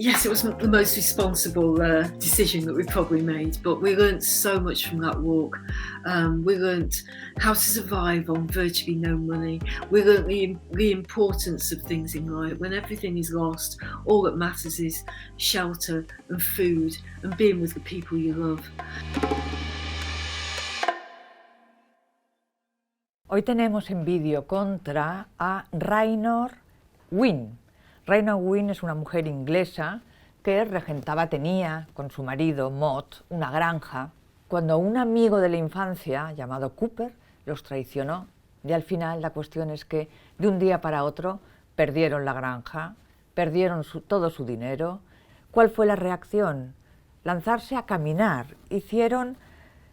Yes, it wasn't the most responsible decision that we probably made, but we learnt so much from that walk. We learnt how to survive on virtually no money. We learnt the importance of things in life. When everything is lost, all that matters is shelter and food and being with the people you love. Hoy tenemos en vídeo contra a Raynor Winn. Raynor Winn es una mujer inglesa que tenía con su marido Mott una granja cuando un amigo de la infancia llamado Cooper los traicionó, y al final la cuestión es que de un día para otro perdieron la granja, perdieron todo su dinero. ¿Cuál fue la reacción? Lanzarse a caminar. Hicieron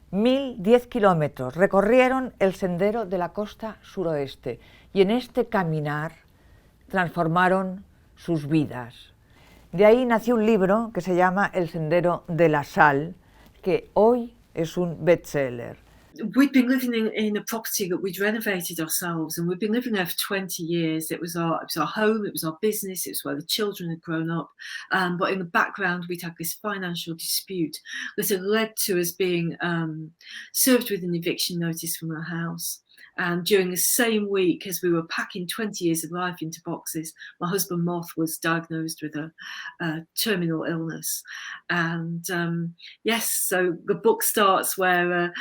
1010 kilómetros, recorrieron el sendero de la costa suroeste y en este caminar transformaron sus vidas. De ahí nació un libro que se llama El Sendero de la Sal, que hoy es un bestseller. We'd been living in a property that we'd renovated ourselves, and we'd been living there for 20 years. It was our home, it was our business, it was where the children had grown up. But in the background, we'd had this financial dispute that had led to us being served with an eviction notice from our house. And during the same week as we were packing 20 years of life into boxes, my husband Moth was diagnosed with a terminal illness. And yes, so the book starts where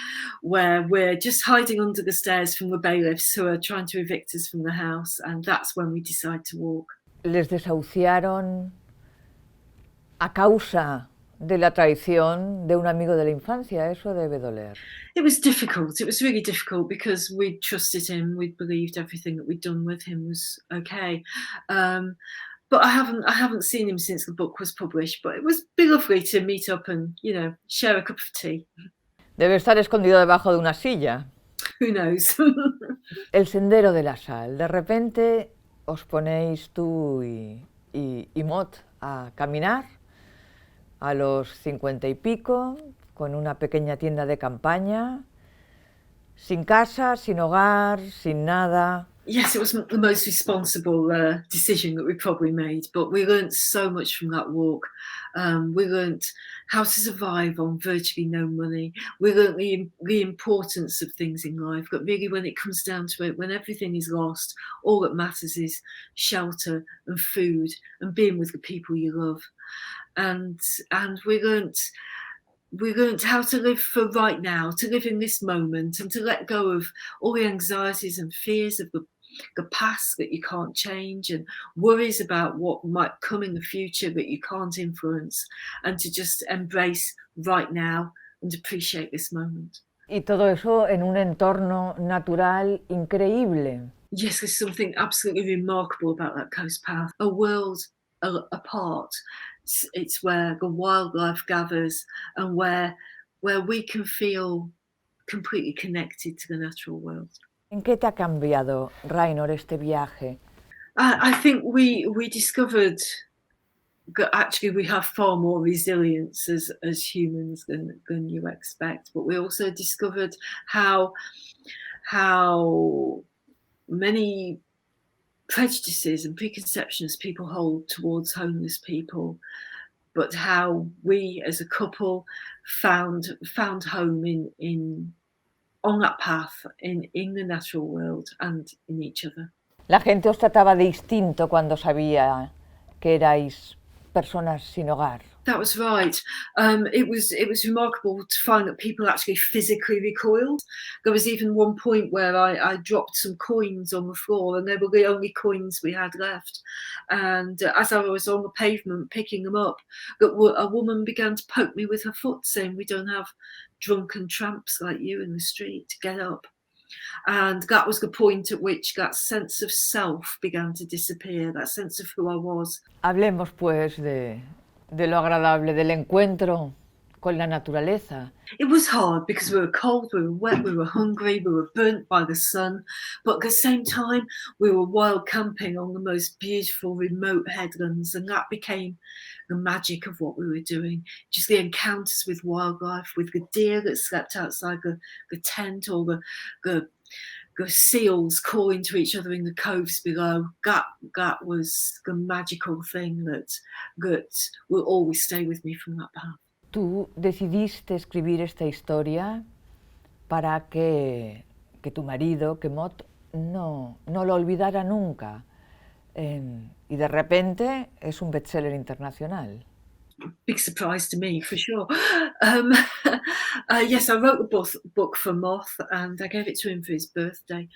we're just hiding under the stairs from the bailiffs who are trying to evict us from the house, and that's when we decide to walk. Les desahuciaron a causa de la traición de un amigo de la infancia. Eso debe doler. It was difficult. It was really difficult because we'd trusted him. We'd believed everything that we'd done with him was okay. But I haven't seen him since the book was published. But it was lovely to meet up and, share a cup of tea. Debe estar escondido debajo de una silla. Who knows? El Sendero de la Sal. De repente os ponéis tú y Mott a caminar a los 50 y pico, con una pequeña tienda de campaña, sin casa, sin hogar, sin nada. Yes, it wasn't the most responsible decision that we probably made, but we learnt so much from that walk. We learnt how to survive on virtually no money. We learnt the importance of things in life, but really when it comes down to it, when everything is lost, all that matters is shelter and food and being with the people you love. And we learnt how to live for right now, to live in this moment, and to let go of all the anxieties and fears of the past that you can't change, and worries about what might come in the future that you can't influence, and to just embrace right now and appreciate this moment. Y todo eso en un entorno natural increíble. Yes, there's something absolutely remarkable about that coast path. A world apart. It's where the wildlife gathers and where we can feel completely connected to the natural world. ¿En qué te ha cambiado, Raynor, este viaje? I think we discovered that actually we have far more resilience as humans than you expect, but we also discovered how many prejudices and preconceptions people hold towards homeless people, but how we as a couple found home in on that path in the natural world and in each other. La gente os trataba distinto cuando sabía que erais personas sin hogar. That was right. It was remarkable to find that people actually physically recoiled. There was even one point where I dropped some coins on the floor, and they were the only coins we had left. And as I was on the pavement picking them up, a woman began to poke me with her foot, saying, "We don't have drunken tramps like you in the street. Get up." And that was the point at which that sense of self began to disappear, that sense of who I was. Hablemos pues de lo agradable del encuentro con la naturaleza. It was hard because we were cold, we were wet, we were hungry, we were burnt by the sun, but at the same time we were wild camping on the most beautiful remote headlands, and that became the magic of what we were doing. Just the encounters with wildlife, with the deer that slept outside the tent, or the the seals calling to each other in the coves below. That was the magical thing that will always stay with me from that path. Tú decidiste escribir esta historia para que tu marido, que Mott, no lo olvidara nunca. Y de repente es un bestseller internacional. Big surprise to me, for sure. Yes, I wrote the book for Moth, and I gave it to him for his birthday.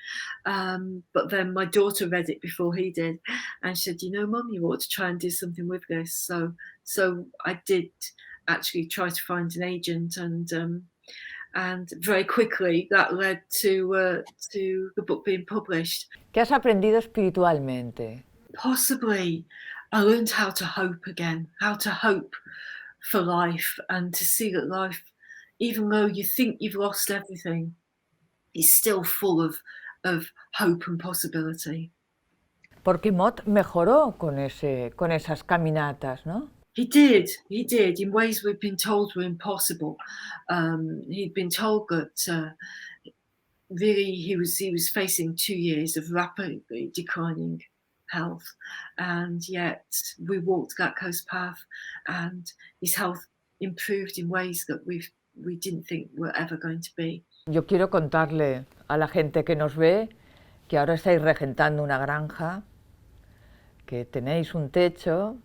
But then my daughter read it before he did, and she said, "You know, Mum, you ought to try and do something with this." So I did actually try to find an agent, and very quickly that led to the book being published. ¿Qué has aprendido espiritualmente? Possibly I learned how to hope again, how to hope for life, and to see that life, even though you think you've lost everything, is still full of hope and possibility. Porque Mott mejoró con esas caminatas, ¿no? He did in ways we've been told were impossible. He'd been told that really he was facing 2 years of rapidly declining health, and yet we walked that coast path, and his health improved in ways that we didn't think were ever going to be. Yo quiero contarle a la gente que nos ve que ahora estáis regentando una granja, que tenéis un techo,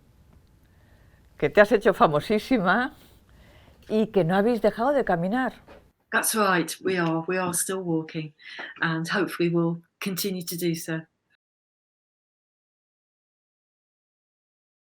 que te has hecho famosísima y que no habéis dejado de caminar. That's right, we are still walking, and hopefully we'll continue to do so.